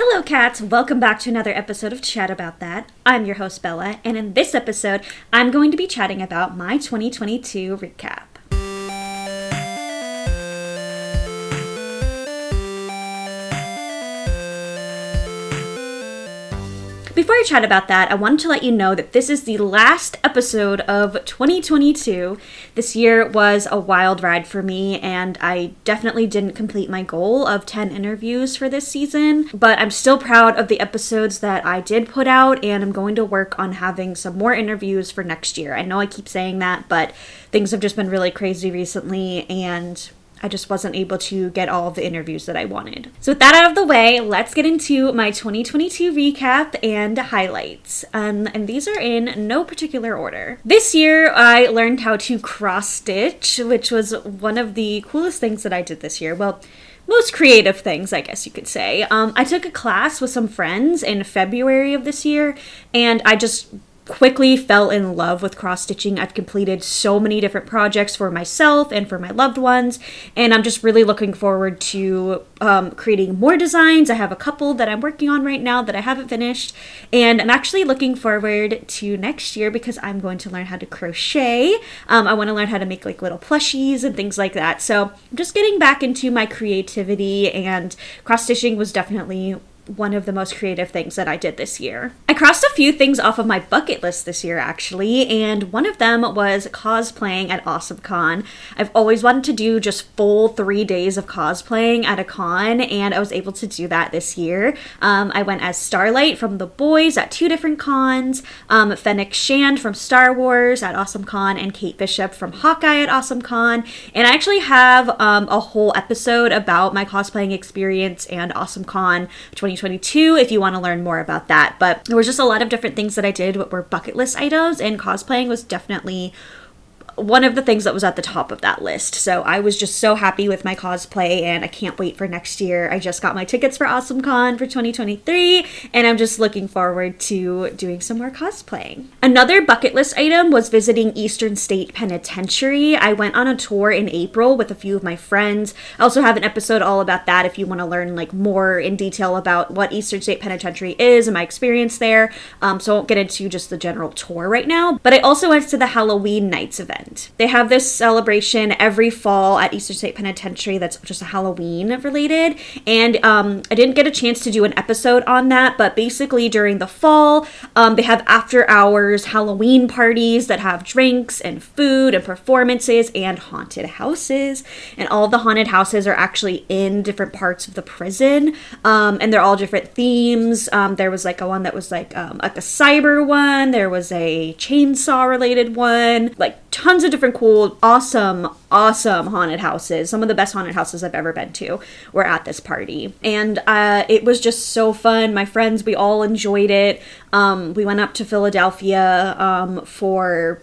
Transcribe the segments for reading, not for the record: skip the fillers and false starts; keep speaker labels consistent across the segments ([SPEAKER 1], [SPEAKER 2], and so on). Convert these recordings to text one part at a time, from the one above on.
[SPEAKER 1] Hello, cats! Welcome back to another episode of Chat About That. I'm your host, Bella, and in this episode, I'm going to be chatting about my 2022 recap. Before I chat about that, I wanted to let you know that this is the last episode of 2022. This year was a wild ride for me, and I definitely didn't complete my goal of 10 interviews for this season, but I'm still proud of the episodes that I did put out, and I'm going to work on having some more interviews for next year. I know I keep saying that, but things have just been really crazy recently, and I just wasn't able to get all of the interviews that I wanted. So with that out of the way, let's get into my 2022 recap and highlights. And these are in no particular order. This year, I learned how to cross stitch, which was one of the coolest things that I did this year. Well, most creative things, I guess you could say. I took a class with some friends in February of this year, and I just quickly fell in love with cross-stitching. I've completed so many different projects for myself and for my loved ones, and I'm just really looking forward to creating more designs. I have a couple that I'm working on right now that I haven't finished, and I'm actually looking forward to next year because I'm going to learn how to crochet. I want to learn how to make like little plushies and things like that. So I'm just getting back into my creativity, and cross-stitching was definitely one of the most creative things that I did this year. I crossed a few things off of my bucket list this year, actually, and one of them was cosplaying at AwesomeCon. I've always wanted to do just full 3 days of cosplaying at a con, and I was able to do that this year. I went as Starlight from The Boys at 2 different cons, Fennec Shand from Star Wars at AwesomeCon, and Kate Bishop from Hawkeye at AwesomeCon, and I actually have a whole episode about my cosplaying experience and AwesomeCon 2022 if you want to learn more about that. But there was just a lot of different things that I did what were bucket list items, and cosplaying was definitely one of the things that was at the top of that list. So I was just so happy with my cosplay, and I can't wait for next year. I just got my tickets for AwesomeCon for 2023, and I'm just looking forward to doing some more cosplaying. Another bucket list item was visiting Eastern State Penitentiary. I went on a tour in April with a few of my friends. I also have an episode all about that if you want to learn like more in detail about what Eastern State Penitentiary is and my experience there. So I won't get into just the general tour right now, but I also went to the Halloween Nights event. They have this celebration every fall at Eastern State Penitentiary that's just Halloween related, and I didn't get a chance to do an episode on that, but basically during the fall, they have after hours Halloween parties that have drinks and food and performances and haunted houses, and all the haunted houses are actually in different parts of the prison, and they're all different themes. There was like a one that was like a cyber one, there was a chainsaw related one, like tons of different cool, awesome haunted houses. Some of the best haunted houses I've ever been to were at this party. And it was just so fun. My friends, we all enjoyed it. We went up to Philadelphia for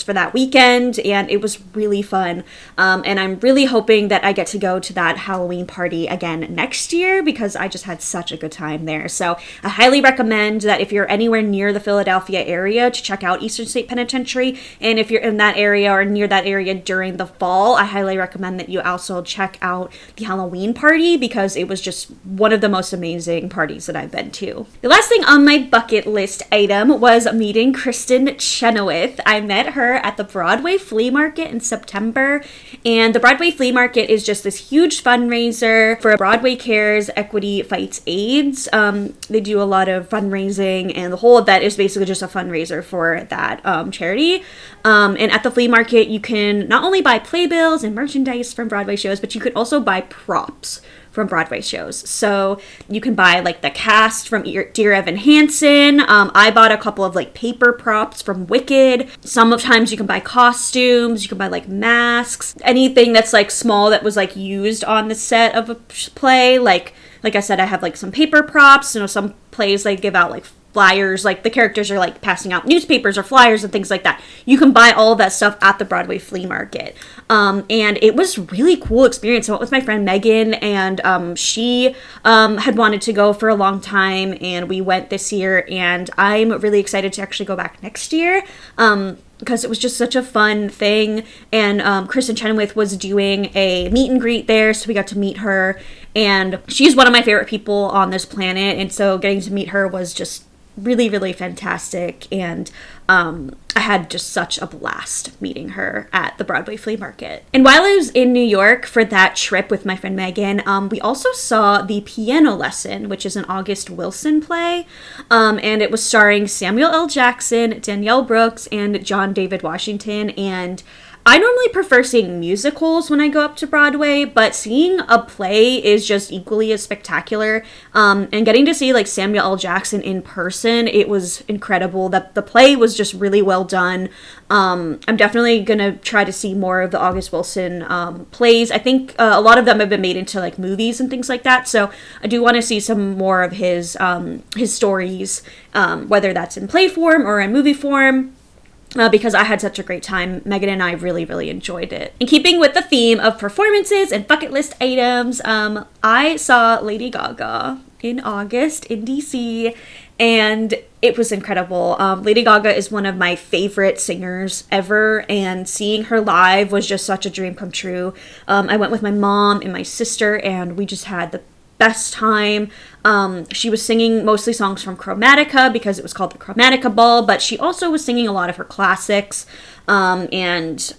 [SPEAKER 1] that weekend, and it was really fun. And I'm really hoping that I get to go to that Halloween party again next year because I just had such a good time there. So I highly recommend that if you're anywhere near the Philadelphia area to check out Eastern State Penitentiary. And if you're in that area or near that area during the fall, I highly recommend that you also check out the Halloween party because it was just one of the most amazing parties that I've been to. The last thing on my bucket list item was meeting Kristin Chenoweth. I met her at the Broadway Flea Market in September, and the Broadway Flea Market is just this huge fundraiser for Broadway Cares Equity Fights AIDS. They do a lot of fundraising, and the whole event is basically just a fundraiser for that charity. And at the flea market, you can not only buy playbills and merchandise from Broadway shows, but you can also buy props from Broadway shows. So you can buy like the cast from Dear Evan Hansen. I bought a couple of like paper props from Wicked. Sometimes you can buy costumes, you can buy like masks, anything that's like small that was like used on the set of a play. Like I said, I have like some paper props. You know, some plays they give out like flyers, like the characters are like passing out newspapers or flyers and things like that. You can buy all of that stuff at the Broadway Flea Market. And it was really cool experience. I went with my friend Megan, and she had wanted to go for a long time, and we went this year, and I'm really excited to actually go back next year. Because it was just such a fun thing, and Kristin Chenoweth was doing a meet and greet there, so we got to meet her, and she's one of my favorite people on this planet, and so getting to meet her was just really, really fantastic, and I had just such a blast meeting her at the Broadway Flea Market. And while I was in New York for that trip with my friend Megan, we also saw The Piano Lesson, which is an August Wilson play, and it was starring Samuel L. Jackson, Danielle Brooks, and John David Washington, and I normally prefer seeing musicals when I go up to Broadway, but seeing a play is just equally as spectacular. And getting to see like Samuel L. Jackson in person, it was incredible. That the play was just really well done. I'm definitely gonna try to see more of the August Wilson plays. I think a lot of them have been made into like movies and things like that. So I do want to see some more of his stories, whether that's in play form or in movie form. Because I had such a great time. Megan and I really, really enjoyed it. In keeping with the theme of performances and bucket list items, I saw Lady Gaga in August in DC, and it was incredible. Lady Gaga is one of my favorite singers ever, and seeing her live was just such a dream come true. I went with my mom and my sister, and we just had the best time. She was singing mostly songs from Chromatica because it was called the Chromatica Ball, but she also was singing a lot of her classics, and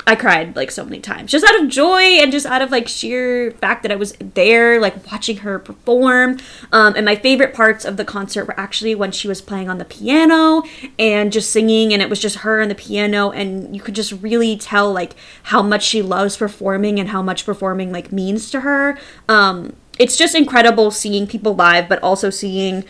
[SPEAKER 1] I cried like so many times just out of joy and just out of like sheer fact that I was there like watching her perform. And my favorite parts of the concert were actually when she was playing on the piano and just singing, and it was just her and the piano, and you could just really tell like how much she loves performing and how much performing like means to her. It's just incredible seeing people live, but also seeing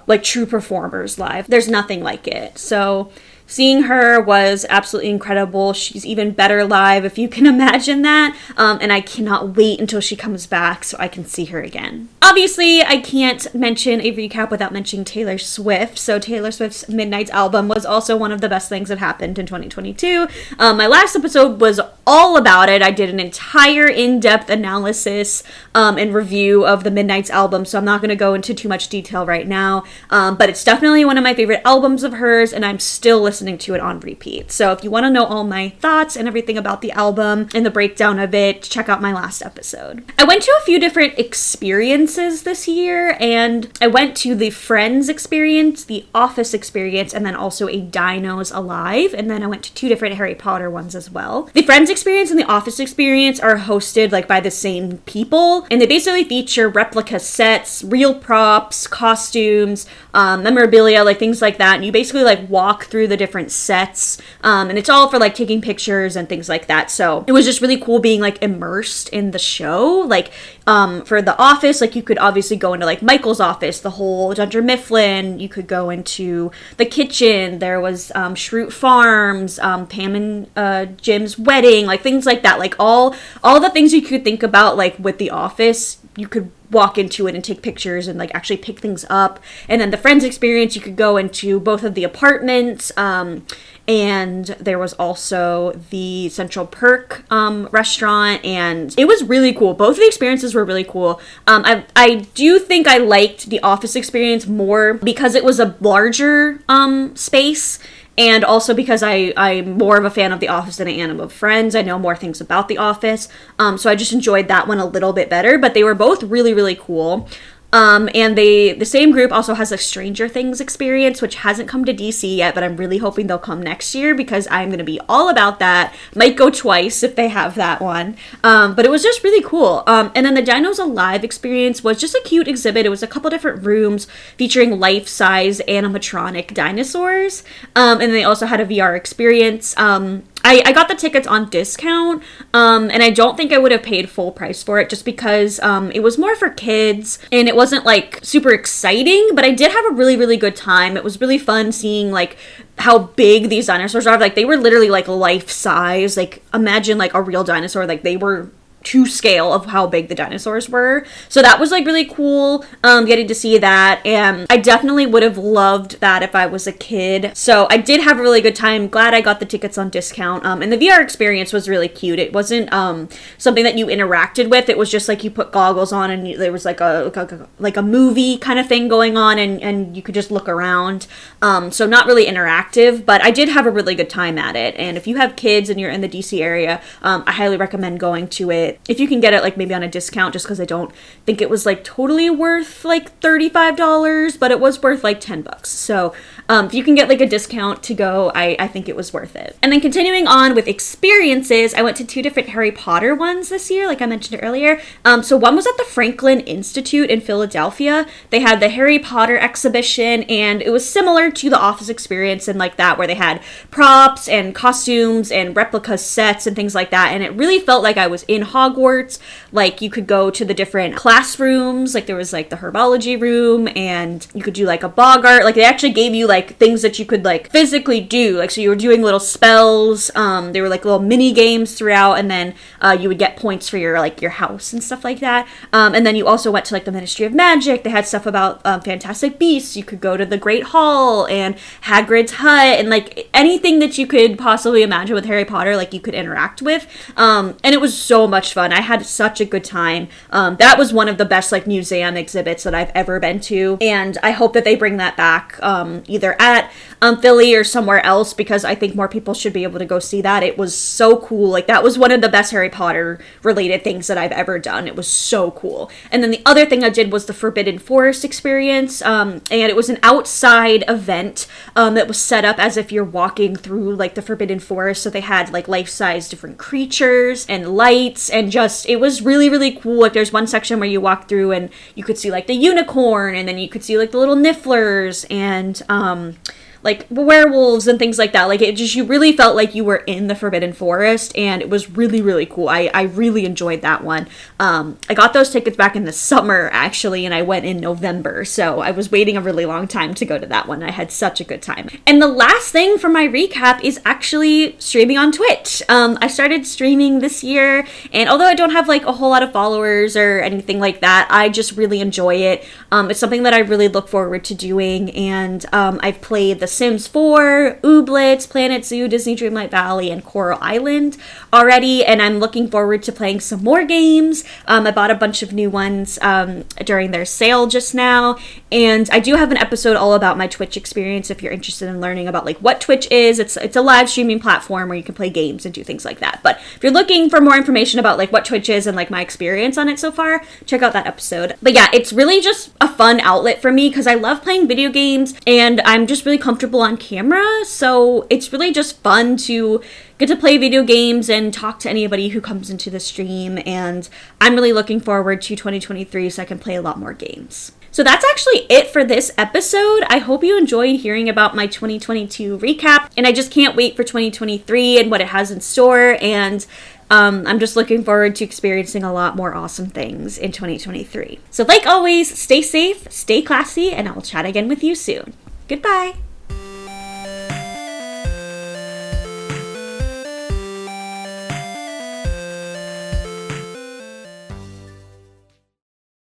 [SPEAKER 1] like true performers live. There's nothing like it. So seeing her was absolutely incredible. She's even better live, if you can imagine that. And I cannot wait until she comes back so I can see her again. Obviously, I can't mention a recap without mentioning Taylor Swift. So Taylor Swift's Midnights album was also one of the best things that happened in 2022. My last episode was all about it. I did an entire in-depth analysis and review of the Midnights album, so I'm not going to go into too much detail right now. But it's definitely one of my favorite albums of hers, and I'm still listening to it on repeat. So if you want to know all my thoughts and everything about the album and the breakdown of it, check out my last episode. I went to a few different experiences this year, and I went to the Friends experience, the Office experience, and then also a Dinos Alive, and then I went to 2 different Harry Potter ones as well. The Friends experience and the Office experience are hosted like by the same people, and they basically feature replica sets, real props, costumes, memorabilia, like things like that, and you basically like walk through the different sets, and it's all for like taking pictures and things like that. So it was just really cool being like immersed in the show. Like for the Office, like you could obviously go into like Michael's office, the whole Dunder Mifflin. You could go into the kitchen. There was Schrute Farms, Pam and Jim's wedding, like things like that. Like all the things you could think about like with the Office, you could walk into it and take pictures and like actually pick things up. And then the Friends experience, you could go into both of the apartments, and there was also the Central Perk restaurant, and it was really cool. Both of the experiences were really cool. I do think I liked the Office experience more because it was a larger space, and also because I'm more of a fan of The Office than I am of Friends. I know more things about The Office, so I just enjoyed that one a little bit better, but they were both really, really cool. And the same group also has a Stranger Things experience, which hasn't come to DC yet, but I'm really hoping they'll come next year because I'm going to be all about that. Might go twice if they have that one. But it was just really cool. And then the Dinos Alive experience was just a cute exhibit. It was a couple different rooms featuring life-size animatronic dinosaurs. And they also had a VR experience. I got the tickets on discount, and I don't think I would have paid full price for it just because it was more for kids, and it wasn't like super exciting, but I did have a really, really good time. It was really fun seeing like how big these dinosaurs are. Like they were literally like life size. Like imagine like a real dinosaur. Like they were to scale of how big the dinosaurs were. So that was like really cool, getting to see that, and I definitely would have loved that if I was a kid. So I did have a really good time. Glad I got the tickets on discount, and the VR experience was really cute. It wasn't something that you interacted with. It was just like you put goggles on and there was like a movie kind of thing going on, and you could just look around. So not really interactive, but I did have a really good time at it. And if you have kids and you're in the DC area, I highly recommend going to it. it if you can get it like maybe on a discount, just because I don't think it was like totally worth like $35, but it was worth like $10. So if you can get like a discount to go, I think it was worth it. And then continuing on with experiences, I went to 2 different Harry Potter ones this year, like I mentioned earlier. So one was at the Franklin Institute in Philadelphia. They had the Harry Potter exhibition, and it was similar to the office experience and like that, where they had props and costumes and replica sets and things like that. And it really felt like I was in Hogwarts. Like you could go to the different classrooms, like there was like the herbology room, and you could do like a Boggart. Like they actually gave you like things that you could like physically do. Like so you were doing little spells. There were like little mini games throughout, and then you would get points for your like your house and stuff like that. And then you also went to like the Ministry of Magic. They had stuff about Fantastic Beasts. You could go to the Great Hall and Hagrid's hut, and like anything that you could possibly imagine with Harry Potter, like you could interact with. And it was so much fun. I had such a good time. That was one of the best like museum exhibits that I've ever been to, and I hope that they bring that back either at Philly or somewhere else, because I think more people should be able to go see that. It was so cool. Like that was one of the best Harry Potter related things that I've ever done. It was so cool. And then the other thing I did was the Forbidden Forest experience, and it was an outside event that was set up as if you're walking through like the Forbidden Forest. So they had like life-size different creatures and lights, and just it was really, really cool. Like there's one section where you walk through and you could see like the unicorn, and then you could see like the little nifflers and like werewolves and things like that. Like it just, you really felt like you were in the Forbidden Forest, and it was really, really cool. I really enjoyed that one. I got those tickets back in the summer actually, and I went in November, so I was waiting a really long time to go to that one. I had such a good time. And the last thing for my recap is actually streaming on Twitch. I started streaming this year, and although I don't have like a whole lot of followers or anything like that, I just really enjoy it. It's something that I really look forward to doing, and I've played The Sims 4, Ooblets, Planet Zoo, Disney Dreamlight Valley, and Coral Island already, and I'm looking forward to playing some more games. I bought a bunch of new ones during their sale just now, and I do have an episode all about my Twitch experience if you're interested in learning about like what Twitch is. It's a live streaming platform where you can play games and do things like that. But if you're looking for more information about like what Twitch is and like my experience on it so far, check out that episode. But yeah, it's really just a fun outlet for me because I love playing video games, and I'm just really comfortable on camera, so it's really just fun to get to play video games and talk to anybody who comes into the stream, and I'm really looking forward to 2023 so I can play a lot more games. So that's actually it for this episode. I hope you enjoyed hearing about my 2022 recap, and I just can't wait for 2023 and what it has in store, and I'm just looking forward to experiencing a lot more awesome things in 2023. So like always, stay safe, stay classy, and I'll chat again with you soon. Goodbye!